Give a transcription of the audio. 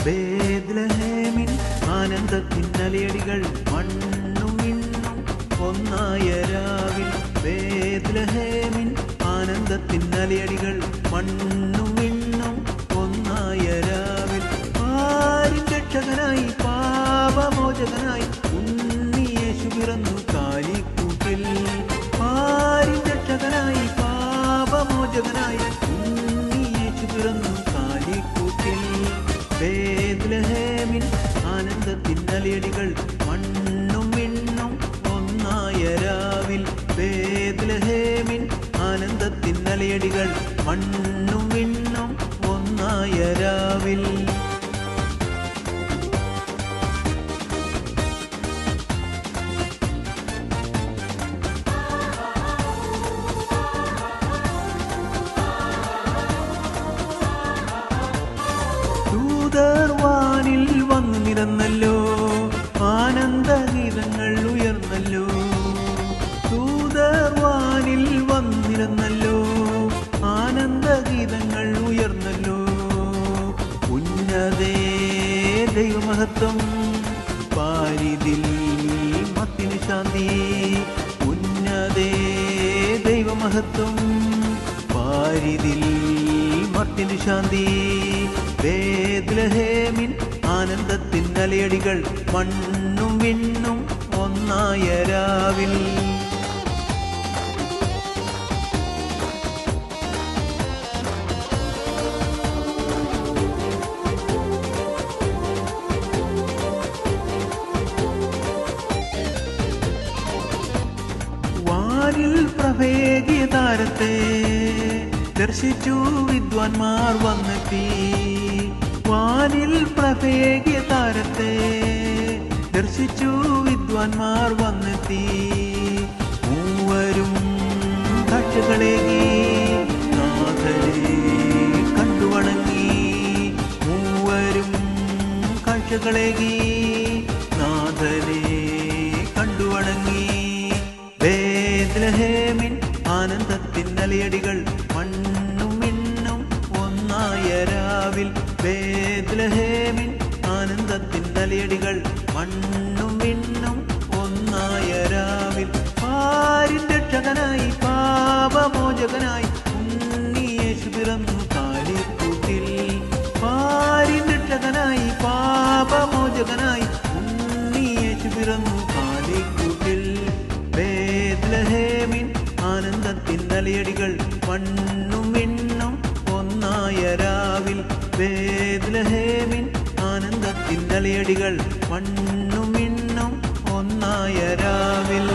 ബേത്ലഹേമിൻ ആനന്ദത്തിൻ അലയടികൾ മണ്ണും വിണ്ണും ഒന്നായ രാവിൽ. ബേത്ലഹേമിൻ ആനന്ദത്തിൻ അലയടികൾ മണ്ണും വിണ്ണും ഒന്നായ രാവിൽ. ആരിൻ രക്ഷകനായി പാപമോചകനായി ഉണ്ണിയേശു പിറന്നു കാലിക്കൂട്ടിൽ. ആരിൻ രക്ഷകനായി പാപമോചകനായി ഉണ്ണിയേശു പിറന്നു കാലിക്കൂട്ടിൽ. ബേത്ലഹേമിൻ ആനന്ദത്തിൻ അലയടികൾ മണ്ണും വിണ്ണും ഒന്നായ രാവിൽ. ബേത്ലഹേമിൻ ആനന്ദത്തിൻ അലയടികൾ മണ്ണും വിണ്ണും ഒന്നായ രാവിൽ. ദൂതർ വാനിൽ വന്നു നിരന്നല്ലോ, ആനന്ദഗീതങ്ങൾ ഉയർന്നല്ലോ. ദൂതർ വാനിൽ വന്നു നിരന്നല്ലോ, ആനന്ദഗീതങ്ങൾ ഉയർന്നല്ലോ. ഉന്നതേ ദൈവമഹത്വം പാരിതിൽ മത്തിനു ശാന്തി. ഉന്നതേ ദൈവമഹത്വം പാരിതിൽ മത്തിനു ശാന്തി. ബേത്ലഹേമിൻ ആനന്ദത്തിൻ അലയടികൾ മണ്ണും വിണ്ണും ഒന്നായ രാവിൽ. വാനിൽ പ്രഭേകിയ താരത്തെ ദർശിച്ചു വിദ്വാൻമാർ വന്നെത്തി. വാനിൽ പ്രഭേകിയ താരത്തെ ദർശിച്ചു വിദ്വാൻമാർ വന്നെത്തി. മൂവരും കാഴ്ചകളേകി നാഥനെ കണ്ടുവണങ്ങി. മൂവരും കാഴ്ചകളേകി നാഥനെ കണ്ടുവണങ്ങി. ബേത്ലഹേമിൻ ആനന്ദത്തിൻ അലയടികൾ മണ്ണും വിണ്ണും ഒന്നായ രാവിൽ. ബേത്ലഹേമിൻ ആനന്ദത്തിൻ അലയടികൾ മണ്ണും വിണ്ണും ഒന്നായ രാവിൽ. ആരിൻ രക്ഷകനായി പാപമോചകനായി ഉണ്ണിയേശു പിറന്നു കാലിക്കൂട്ടിൽ. ആരിൻ രക്ഷകനായി പാപമോചകനായി ഉണ്ണിയേശു പിറന്നു കാലിക്കൂട്ടിൽ. ബേത്ലഹേമിൻ ആനന്ദത്തിൻ അലയടികൾ മണ്ണും വിണ്ണും ഒന്നായ രാവിൽ. ബേത്ലഹേമിൻ ആനന്ദത്തിൻ അലയടികൾ മണ്ണും വിണ്ണും ഒന്നായ രാവിൽ.